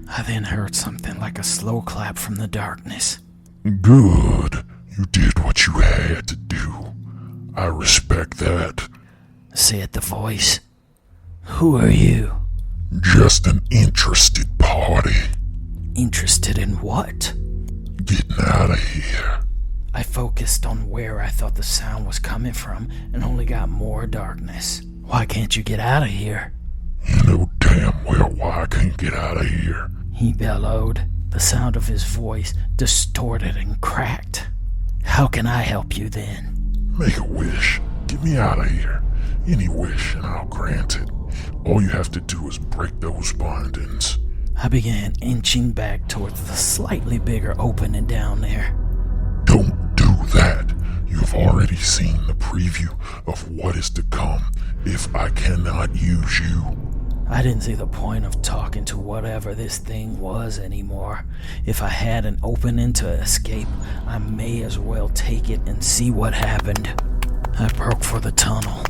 I then heard something like a slow clap from the darkness. Good. You did what you had to do. I respect that. Said the voice. Who are you? Just an interested party. Interested in what? Getting out of here. I focused on where I thought the sound was coming from and only got more darkness. Why can't you get out of here? You know damn well why I can't get out of here. He bellowed, the sound of his voice distorted and cracked. How can I help you then? Make a wish. Get me out of here. Any wish and I'll grant it. All you have to do is break those bindings. I began inching back towards the slightly bigger opening down there. Don't do that. You've already seen the preview of what is to come if I cannot use you. I didn't see the point of talking to whatever this thing was anymore. If I had an opening to escape, I may as well take it and see what happened. I broke for the tunnel.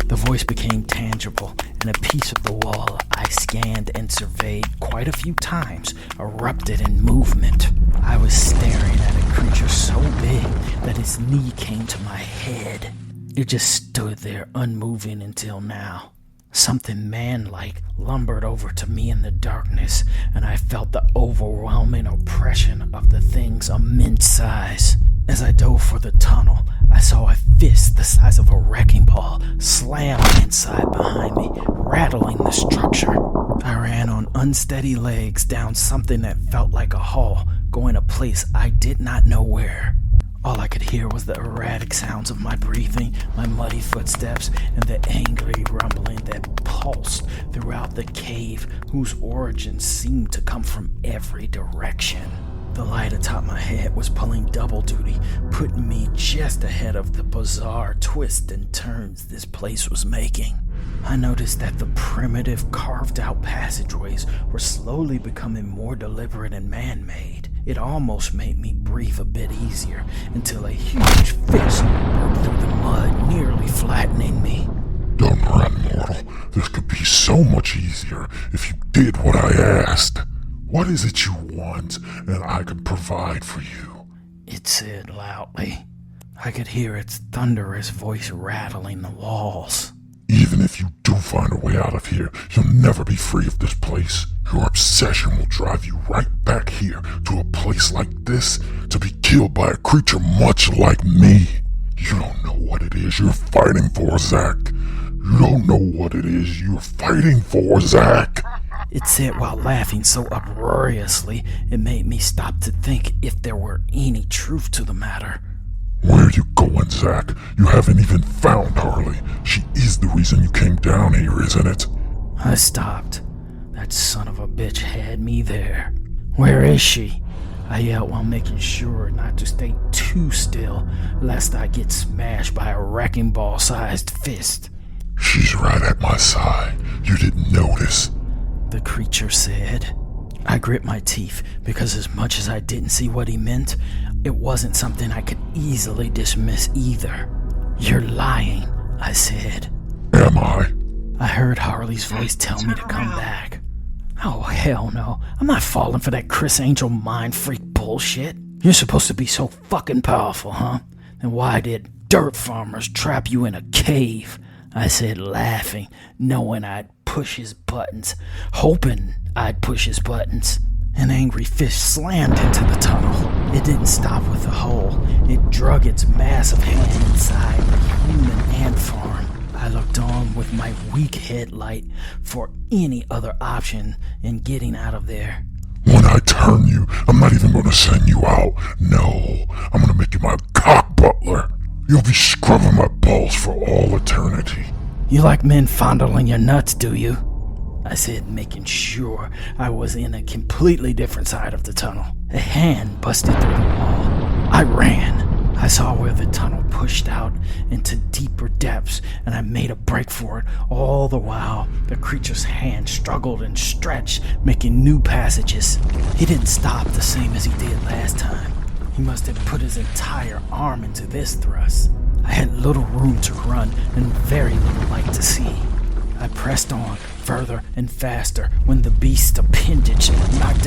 The voice became tangible, and a piece of the wall I scanned and surveyed quite a few times erupted in movement. I was staring at a creature so big that its knee came to my head. It just stood there unmoving until now. Something man-like lumbered over to me in the darkness, and I felt the overwhelming oppression of the thing's immense size. As I dove for the tunnel, I saw a fist the size of a wrecking ball slam inside behind me, rattling the structure. I ran on unsteady legs down something that felt like a hall, going a place I did not know where. All I could hear was the erratic sounds of my breathing, my muddy footsteps, and the angry rumbling that pulsed throughout the cave, whose origins seemed to come from every direction. The light atop my head was pulling double duty, putting me just ahead of the bizarre twists and turns this place was making. I noticed that the primitive carved-out passageways were slowly becoming more deliberate and man-made. It almost made me breathe a bit easier until a huge fist broke through the mud, nearly flattening me. Don't run, mortal. This could be so much easier if you did what I asked. What is it you want, and I can provide for you? It said loudly. I could hear its thunderous voice rattling the walls. Even if you do find a way out of here, you'll never be free of this place. Your obsession will drive you right back here to a place like this to be killed by a creature much like me. You don't know what it is you're fighting for, Zach. You don't know what it is you're fighting for, Zach. It said while laughing so uproariously, it made me stop to think if there were any truth to the matter. Where are you going, Zach? You haven't even found Harley. She is the reason you came down here, isn't it? I stopped. That son of a bitch had me there. Where is she? I yelled while making sure not to stay too still, lest I get smashed by a wrecking ball-sized fist. She's right at my side. You didn't notice. The creature said. I gripped my teeth because as much as I didn't see what he meant, it wasn't something I could easily dismiss either. You're lying, I said. Am I? I heard Harley's voice tell me to come back. Oh, hell no. I'm not falling for that Chris Angel mind freak bullshit. You're supposed to be so fucking powerful, huh? Then why did dirt farmers trap you in a cave? I said, laughing, knowing I'd push his buttons, hoping I'd push his buttons. An angry fist slammed into the tunnel. It didn't stop with the hole. It drug its massive hand inside the human ant farm. I looked on with my weak headlight for any other option in getting out of there. When I turn you, I'm not even going to send you out. No, I'm going to make you my cock butler. You'll be scrubbing my balls for all eternity. You like men fondling your nuts, do you? I said, making sure I was in a completely different side of the tunnel. A hand busted through the wall. I ran. I saw where the tunnel pushed out into deeper depths, and I made a break for it. All the while, the creature's hand struggled and stretched, making new passages. He didn't stop the same as he did last time. He must have put his entire arm into this thrust. I had little room to run and very little light to see. I pressed on, further and faster, when the beast's appendage knocked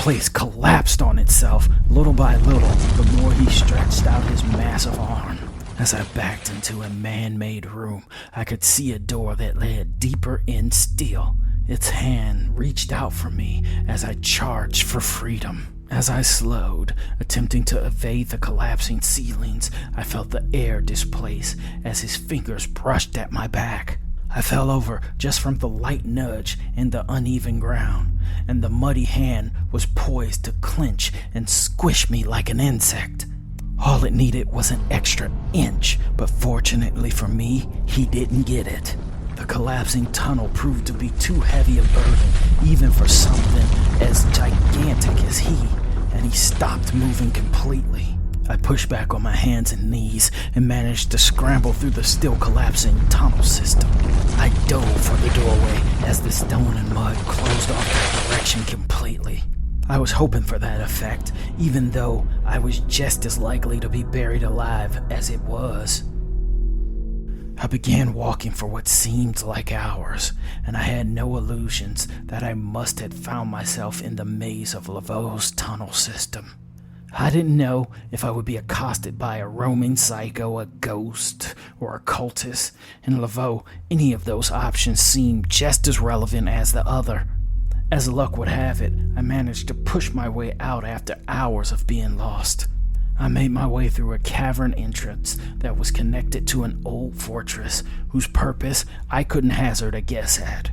place collapsed on itself, little by little, the more he stretched out his massive arm. As I backed into a man-made room, I could see a door that led deeper in still. Its hand reached out for me as I charged for freedom. As I slowed, attempting to evade the collapsing ceilings, I felt the air displace as his fingers brushed at my back. I fell over just from the light nudge in the uneven ground, and the muddy hand was poised to clench and squish me like an insect. All it needed was an extra inch, but fortunately for me, he didn't get it. The collapsing tunnel proved to be too heavy a burden, even for something as gigantic as he, and he stopped moving completely. I pushed back on my hands and knees and managed to scramble through the still collapsing tunnel system. I dove for the doorway as the stone and mud closed off that direction completely. I was hoping for that effect, even though I was just as likely to be buried alive as it was. I began walking for what seemed like hours, and I had no illusions that I must have found myself in the maze of Laveau's tunnel system. I didn't know if I would be accosted by a roaming psycho, a ghost, or a cultist. In Laveau, any of those options seemed just as relevant as the other. As luck would have it, I managed to push my way out after hours of being lost. I made my way through a cavern entrance that was connected to an old fortress whose purpose I couldn't hazard a guess at.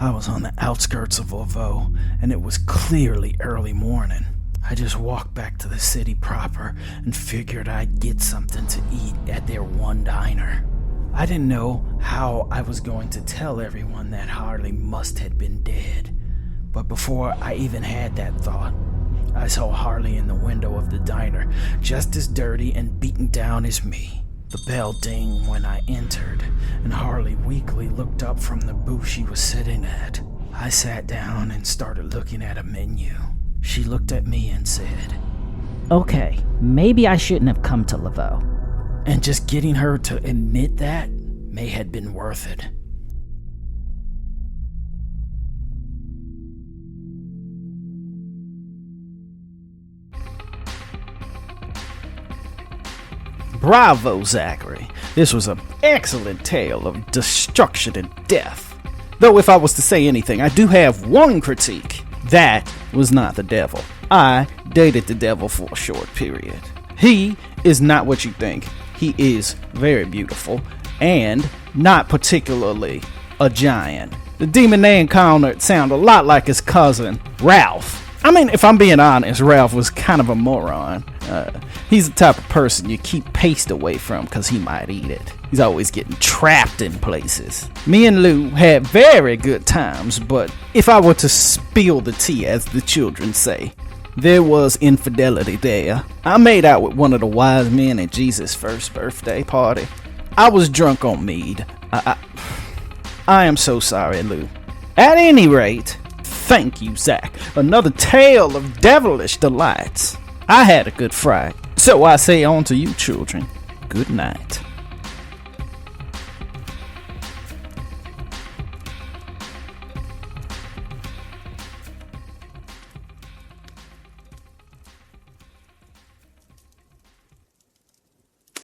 I was on the outskirts of Laveau, and it was clearly early morning. I just walked back to the city proper and figured I'd get something to eat at their one diner. I didn't know how I was going to tell everyone that Harley must have been dead, but before I even had that thought, I saw Harley in the window of the diner, just as dirty and beaten down as me. The bell dinged when I entered, and Harley weakly looked up from the booth she was sitting at. I sat down and started looking at a menu. She looked at me and said, "Okay, maybe I shouldn't have come to Laveau." and just getting her to admit that may have been worth it. Bravo, Zachary. This was an excellent tale of destruction and death. Though if I was to say anything, I do have one critique. That was not the devil. I dated the devil for a short period. He is not what you think. He is very beautiful and not particularly a giant. The demon they encountered sounded a lot like his cousin, Ralph. I mean, if I'm being honest, Ralph was kind of a moron. He's the type of person you keep paste away from because he might eat it. He's always getting trapped in places. Me and Lou had very good times, but if I were to spill the tea, as the children say, there was infidelity there. I made out with one of the wise men at Jesus' first birthday party. I was drunk on mead. I am so sorry, Lou. At any rate, thank you, Zach. Another tale of devilish delights. I had a good fright. So I say on to you, children. Good night.